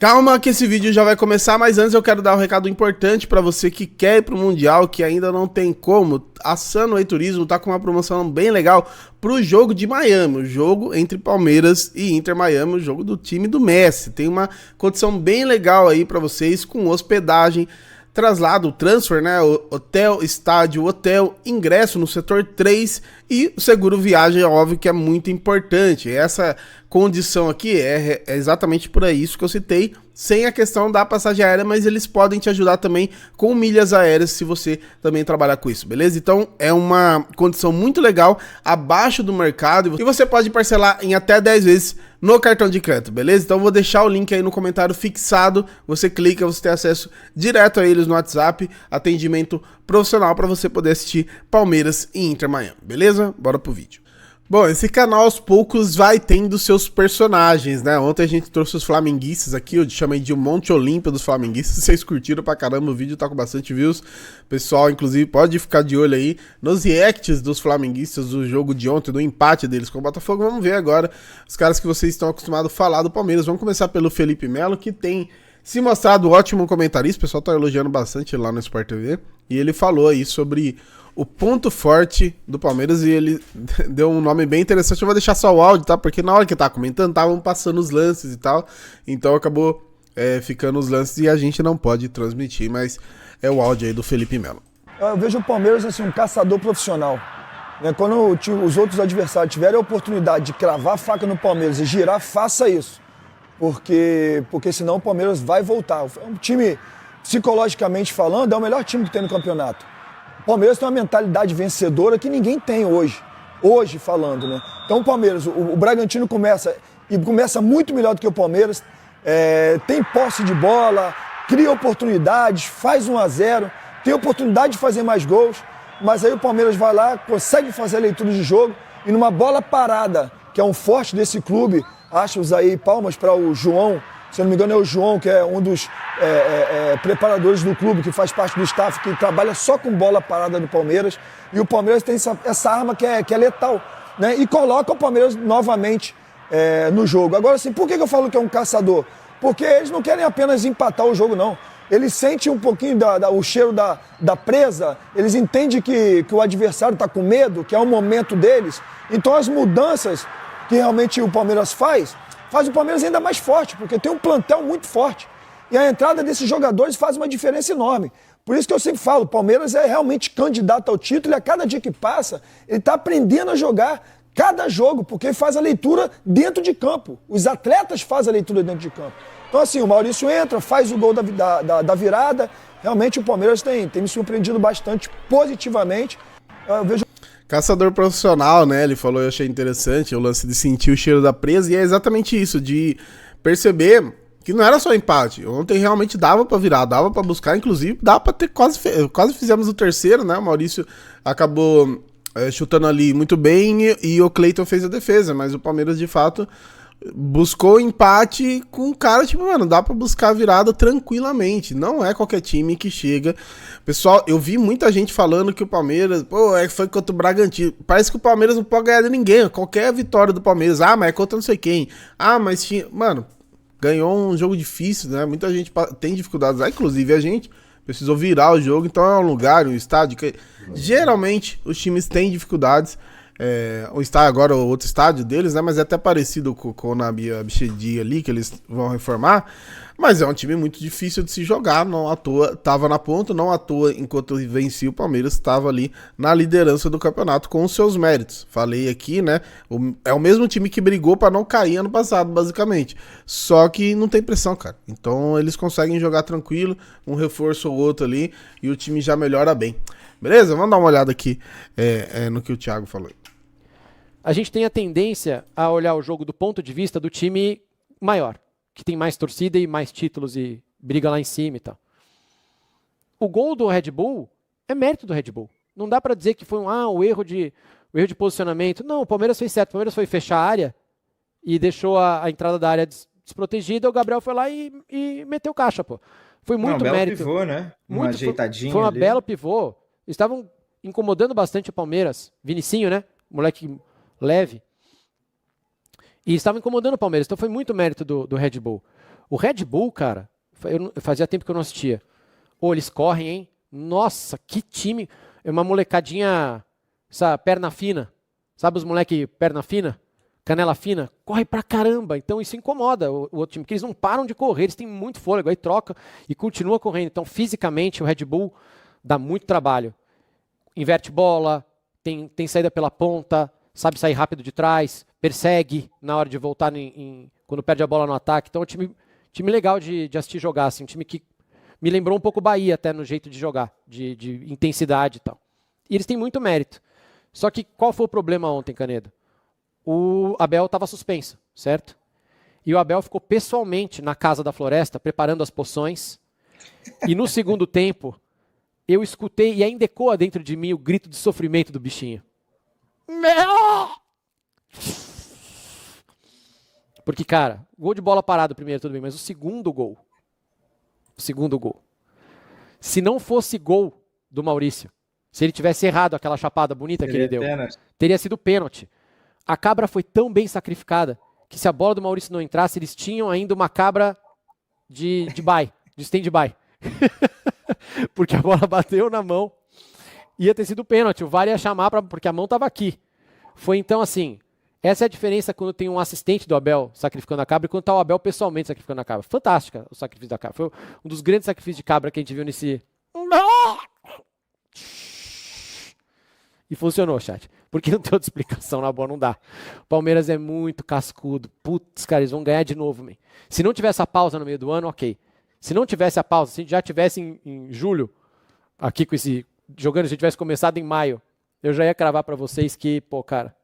Calma que esse vídeo já vai começar, mas antes eu quero dar um recado importante para você que quer ir pro Mundial, que ainda não tem como. A Sunway Turismo tá com uma promoção bem legal pro jogo de Miami, o jogo entre Palmeiras e Inter Miami, o jogo do time do Messi. Tem uma condição bem legal aí para vocês com hospedagem, traslado, transfer, né, hotel, estádio, hotel, ingresso no setor 3 e o seguro viagem, é óbvio que é muito importante. Essa condição aqui é exatamente por isso que eu citei, sem a questão da passagem aérea, mas eles podem te ajudar também com milhas aéreas se você também trabalhar com isso, beleza? Então é uma condição muito legal, abaixo do mercado, e você pode parcelar em até 10 vezes no cartão de crédito, beleza? Então eu vou deixar o link aí no comentário fixado, você clica, você tem acesso direto a eles no WhatsApp, atendimento profissional para você poder assistir Palmeiras e Inter Miami, beleza? Bora pro vídeo. Bom, esse canal aos poucos vai tendo seus personagens, né? Ontem a gente trouxe os flamenguistas aqui, eu chamei de um Monte Olímpia dos flamenguistas, vocês curtiram pra caramba, o vídeo tá com bastante views. Pessoal, inclusive, pode ficar de olho aí nos reacts dos flamenguistas do jogo de ontem, do empate deles com o Botafogo. Vamos ver agora os caras que vocês estão acostumados a falar do Palmeiras. Vamos começar pelo Felipe Melo, que tem se mostrado ótimo comentarista, o pessoal tá elogiando bastante lá no Sport TV, e ele falou aí sobre o ponto forte do Palmeiras e ele deu um nome bem interessante. Eu vou deixar só o áudio, tá? Porque na hora que tá comentando, estavam passando os lances e tal, então acabou ficando os lances e a gente não pode transmitir, mas é o áudio aí do Felipe Melo. Eu vejo o Palmeiras assim, um caçador profissional. Quando os outros adversários tiverem a oportunidade de cravar a faca no Palmeiras e girar, faça isso. Porque senão o Palmeiras vai voltar. É um time, psicologicamente falando, é o melhor time que tem no campeonato. O Palmeiras tem uma mentalidade vencedora que ninguém tem hoje falando, né? Então o Palmeiras, o Bragantino começa muito melhor do que o Palmeiras, tem posse de bola, cria oportunidades, faz 1-0, tem oportunidade de fazer mais gols, mas aí o Palmeiras vai lá, consegue fazer a leitura de jogo e numa bola parada, que é um forte desse clube, acho aí palmas para o João, se eu não me engano é o João, que é um dos preparadores do clube, que faz parte do staff, que trabalha só com bola parada do Palmeiras. E o Palmeiras tem essa arma que é letal, né? E coloca o Palmeiras novamente no jogo. Agora, assim, por que eu falo que é um caçador? Porque eles não querem apenas empatar o jogo, não. Eles sentem um pouquinho o cheiro da presa, eles entendem que o adversário está com medo, que é o momento deles. Então as mudanças que realmente o Palmeiras faz o Palmeiras ainda mais forte, porque tem um plantel muito forte. E a entrada desses jogadores faz uma diferença enorme. Por isso que eu sempre falo, o Palmeiras é realmente candidato ao título e a cada dia que passa, ele está aprendendo a jogar cada jogo, porque faz a leitura dentro de campo. Os atletas fazem a leitura dentro de campo. Então assim, o Maurício entra, faz o gol da virada. Realmente o Palmeiras tem me surpreendido bastante positivamente. Eu vejo... Caçador profissional, né? Ele falou, eu achei interessante, o lance de sentir o cheiro da presa, e é exatamente isso, de perceber que não era só empate. Ontem realmente dava pra virar, dava pra buscar, inclusive dava pra ter quase fizemos o terceiro, né? O Maurício acabou chutando ali muito bem e o Cleiton fez a defesa, mas o Palmeiras de fato buscou o empate com o cara, tipo, mano, dá pra buscar a virada tranquilamente. Não é qualquer time que chega. Pessoal, eu vi muita gente falando que o Palmeiras, foi contra o Bragantino. Parece que o Palmeiras não pode ganhar de ninguém. Qualquer vitória do Palmeiras, mas é contra não sei quem. Mas tinha. Mano, ganhou um jogo difícil, né? Muita gente tem dificuldades. Inclusive a gente precisou virar o jogo, então é um lugar, um estádio que geralmente os times têm dificuldades. O estádio agora, o outro estádio deles, né? Mas é até parecido com o Nabi Abichedi ali, que eles vão reformar. Mas é um time muito difícil de se jogar, não à toa, tava na ponta, não à toa, enquanto vencia o Palmeiras, estava ali na liderança do campeonato com os seus méritos. Falei aqui, né? É o mesmo time que brigou para não cair ano passado, basicamente. Só que não tem pressão, cara. Então eles conseguem jogar tranquilo, um reforço ou outro ali, e o time já melhora bem. Beleza? Vamos dar uma olhada aqui no que o Thiago falou. A gente tem a tendência a olhar o jogo do ponto de vista do time maior, que tem mais torcida e mais títulos e briga lá em cima e tal. O gol do Red Bull é mérito do Red Bull. Não dá para dizer que foi o erro de posicionamento. Não, o Palmeiras fez certo. O Palmeiras foi fechar a área e deixou a entrada da área desprotegida. O Gabriel foi lá e meteu caixa, pô. Foi muito mérito. Pivô, né? Uma ajeitadinha. Foi uma ali. bela pivô. Estavam incomodando bastante o Palmeiras. Vinicinho, né? Moleque leve. E estavam incomodando o Palmeiras. Então foi muito mérito do Red Bull. O Red Bull, cara, fazia tempo que eu não assistia. Eles correm, hein? Nossa, que time. É uma molecadinha, essa perna fina. Sabe os moleque perna fina? Canela fina? Corre pra caramba. Então isso incomoda o outro time, porque eles não param de correr, eles têm muito fôlego, aí troca e continua correndo. Então fisicamente o Red Bull dá muito trabalho. Inverte bola, tem saída pela ponta, sabe sair rápido de trás, persegue na hora de voltar quando perde a bola no ataque. Então é um time legal de assistir jogar, assim, um time que me lembrou um pouco o Bahia até no jeito de jogar, de intensidade e tal. E eles têm muito mérito. Só que qual foi o problema ontem, Canedo? O Abel estava suspenso, certo? E o Abel ficou pessoalmente na Casa da Floresta, preparando as poções. E no segundo tempo, eu escutei, e ainda ecoa dentro de mim, o grito de sofrimento do bichinho. Porque, cara, gol de bola parado primeiro, tudo bem, mas o segundo gol, se não fosse gol do Maurício, se ele tivesse errado aquela chapada bonita que ele deu, teria sido pênalti. A cabra foi tão bem sacrificada que se a bola do Maurício não entrasse, eles tinham ainda uma cabra de stand-by. Porque a bola bateu na mão, ia ter sido pênalti, o VAR ia chamar porque a mão estava aqui. Foi então assim, essa é a diferença quando tem um assistente do Abel sacrificando a cabra e quando está o Abel pessoalmente sacrificando a cabra. Fantástica o sacrifício da cabra. Foi um dos grandes sacrifícios de cabra que a gente viu nesse... E funcionou, chat. Porque não tem outra explicação na bola, não dá. O Palmeiras é muito cascudo. Putz, cara, eles vão ganhar de novo, man. Se não tivesse a pausa no meio do ano, ok. Se não tivesse a pausa, se a gente já tivesse em julho, aqui com esse... jogando, se a gente tivesse começado em maio, eu já ia cravar pra vocês que, pô, cara...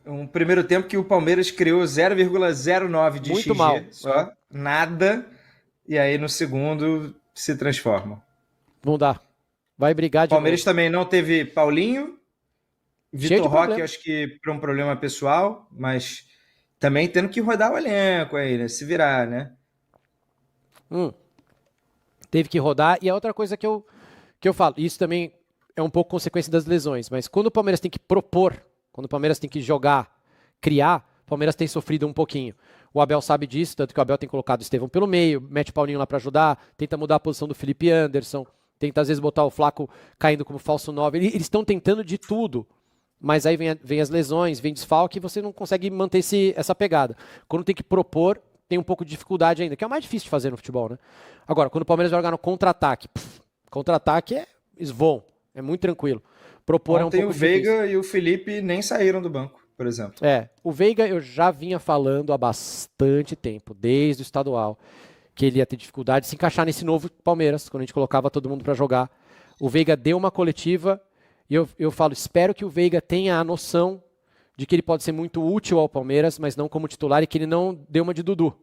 Um primeiro tempo que o Palmeiras criou 0,09 de muito XG, mal. só nada, e aí no segundo se transforma. Não dá. Vai brigar de novo. Palmeiras também não teve Paulinho, Vitor Roque, acho que por um problema pessoal, mas também tendo que rodar o elenco aí, né? Se virar, né? Teve que rodar, e a outra coisa que eu falo, isso também é um pouco consequência das lesões, mas quando o Palmeiras tem que propor, quando o Palmeiras tem que jogar, criar, o Palmeiras tem sofrido um pouquinho. O Abel sabe disso, tanto que o Abel tem colocado o Estevão pelo meio, mete o Paulinho lá para ajudar, tenta mudar a posição do Felipe Anderson, tenta às vezes botar o Flaco caindo como falso 9. Eles estão tentando de tudo, mas aí vem as lesões, vem desfalque e você não consegue manter essa pegada. Quando tem que propor, tem um pouco de dificuldade ainda, que é o mais difícil de fazer no futebol, né? Agora, quando o Palmeiras vai jogar no contra-ataque, contra-ataque eles vão, é muito tranquilo. Propor é um pouco difícil. O Veiga e o Felipe nem saíram do banco, por exemplo. O Veiga eu já vinha falando há bastante tempo, desde o estadual, que ele ia ter dificuldade de se encaixar nesse novo Palmeiras, quando a gente colocava todo mundo para jogar. O Veiga deu uma coletiva e eu falo, espero que o Veiga tenha a noção de que ele pode ser muito útil ao Palmeiras, mas não como titular, e que ele não dê uma de Dudu.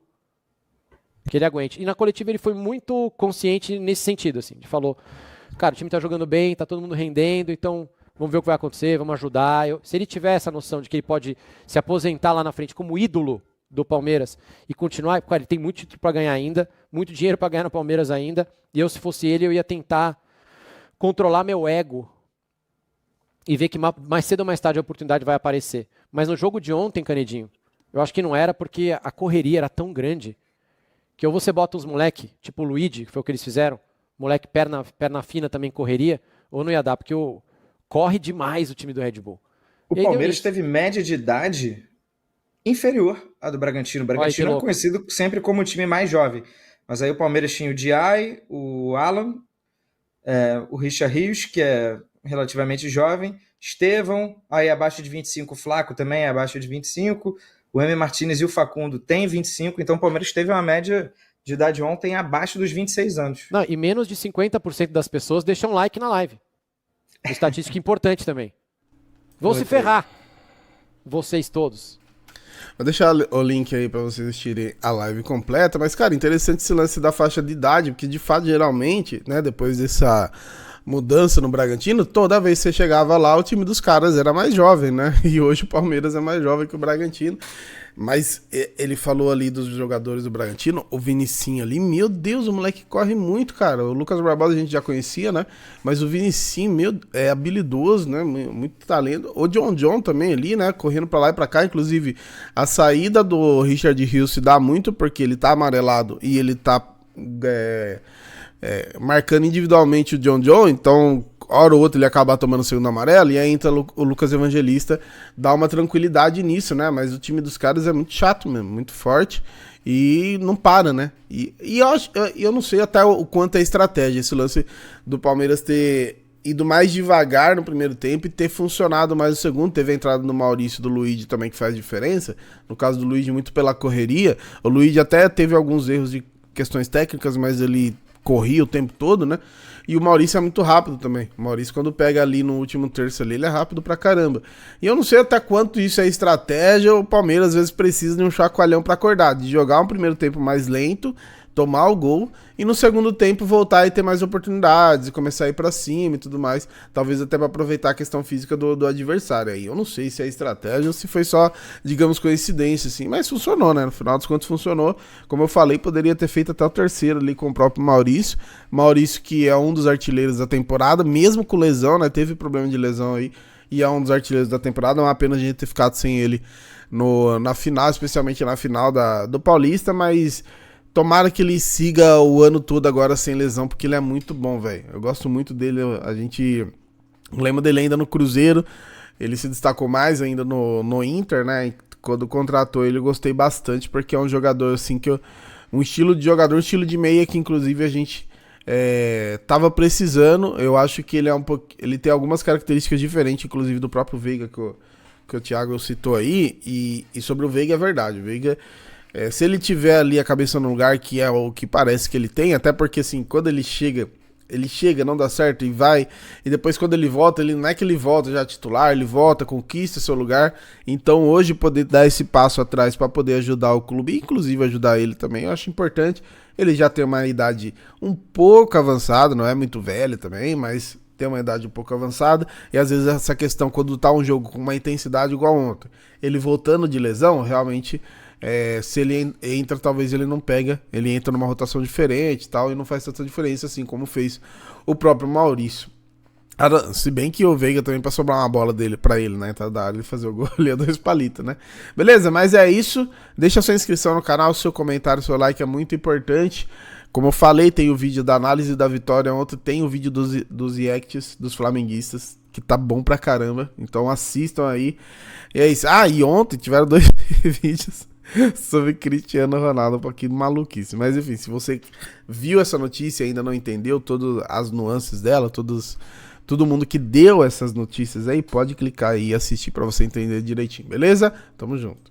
Que ele aguente. E na coletiva ele foi muito consciente nesse sentido, assim, ele falou, cara, o time tá jogando bem, tá todo mundo rendendo, então vamos ver o que vai acontecer, vamos ajudar. Se ele tiver essa noção de que ele pode se aposentar lá na frente como ídolo do Palmeiras e continuar, cara, ele tem muito título para ganhar ainda, muito dinheiro para ganhar no Palmeiras ainda, e eu, se fosse ele, eu ia tentar controlar meu ego e ver que mais cedo ou mais tarde a oportunidade vai aparecer. Mas no jogo de ontem, Canedinho, eu acho que não era, porque a correria era tão grande que ou você bota uns moleque, tipo o Luigi, que foi o que eles fizeram, moleque perna fina também correria, ou não ia dar, porque corre demais o time do Red Bull. O Palmeiras teve média de idade inferior à do Bragantino. O Bragantino é conhecido sempre como o time mais jovem. Mas aí o Palmeiras tinha o Diay, o Alan, o Richard Rios, que é relativamente jovem, Estevão, aí abaixo de 25, o Flaco também é abaixo de 25, o Emi Martínez e o Facundo têm 25, então o Palmeiras teve uma média de idade ontem abaixo dos 26 anos. Não, e menos de 50% das pessoas deixam like na live. Estatística importante também. Vão se ferrar. Vocês todos. Vou deixar o link aí pra vocês assistirem a live completa, mas, cara, interessante esse lance da faixa de idade, porque, de fato, geralmente, né, depois dessa mudança no Bragantino, toda vez que você chegava lá, o time dos caras era mais jovem, né? E hoje o Palmeiras é mais jovem que o Bragantino. Mas ele falou ali dos jogadores do Bragantino, o Vinicinho ali, meu Deus, o moleque corre muito, cara. O Lucas Barbosa a gente já conhecia, né? Mas o Vinicinho, é habilidoso, né? Muito talento. O John também ali, né? Correndo pra lá e pra cá. Inclusive, a saída do Richard Rios se dá muito porque ele tá amarelado e ele tá marcando individualmente o John. Então, hora ou outra ele acaba tomando o segundo amarelo, e aí entra o Lucas Evangelista, dá uma tranquilidade nisso, né? Mas o time dos caras é muito chato mesmo, muito forte, e não para, né? E eu não sei até o quanto é estratégia esse lance do Palmeiras ter ido mais devagar no primeiro tempo e ter funcionado mais no segundo. Teve a entrada do Maurício, do Luigi também, que faz diferença. No caso do Luigi, muito pela correria. O Luigi até teve alguns erros de questões técnicas, mas ele corria o tempo todo, né? E o Maurício é muito rápido também. O Maurício, quando pega ali no último terço ali, ele é rápido pra caramba. E eu não sei até quanto isso é estratégia. O Palmeiras às vezes precisa de um chacoalhão pra acordar, de jogar um primeiro tempo mais lento, tomar o gol e no segundo tempo voltar e ter mais oportunidades e começar a ir pra cima e tudo mais, talvez até pra aproveitar a questão física do adversário. Aí eu não sei se é estratégia ou se foi só, digamos, coincidência, assim, mas funcionou, né? No final dos contos funcionou. Como eu falei, poderia ter feito até o terceiro ali com o próprio Maurício, que é um dos artilheiros da temporada, mesmo com lesão, né? Teve problema de lesão aí e é um dos artilheiros da temporada. É uma pena a gente ter ficado sem ele na final, especialmente na final do Paulista, mas tomara que ele siga o ano todo agora sem lesão, porque ele é muito bom, velho. Eu gosto muito dele. A gente lembra dele ainda no Cruzeiro. Ele se destacou mais ainda no Inter, né? Quando contratou ele, eu gostei bastante, porque é um jogador, assim, um estilo de jogador, um estilo de meia que, inclusive, a gente tava precisando. Eu acho que ele ele tem algumas características diferentes, inclusive do próprio Veiga, que o Thiago citou aí. E sobre o Veiga é verdade. O Veiga, se ele tiver ali a cabeça no lugar, que é o que parece que ele tem, até porque assim, quando ele chega, não dá certo e vai, e depois quando ele volta, ele não é que ele volta já titular, ele volta, conquista seu lugar. Então hoje poder dar esse passo atrás para poder ajudar o clube, inclusive ajudar ele também, eu acho importante. Ele já tem uma idade um pouco avançada, não é muito velho também, mas tem uma idade um pouco avançada, e às vezes essa questão, quando tá um jogo com uma intensidade igual ontem, ele voltando de lesão, realmente, se ele entra, talvez ele não pega, ele entra numa rotação diferente e tal, e não faz tanta diferença assim como fez o próprio Maurício. Se bem que o Veiga também, pra sobrar uma bola dele pra ele, né, tá da área, ele fazer o gol ali, 2 palitos, né? Beleza, mas é isso, deixa sua inscrição no canal, seu comentário, seu like é muito importante. Como eu falei, tem o vídeo da análise da vitória ontem, tem o vídeo dos reacts dos flamenguistas, que tá bom pra caramba, então assistam aí. E é isso. E ontem tiveram 2 vídeos sobre Cristiano Ronaldo, um pouquinho maluquice. Mas enfim, se você viu essa notícia e ainda não entendeu todas as nuances dela, todo mundo que deu essas notícias aí, pode clicar aí e assistir pra você entender direitinho, beleza? Tamo junto.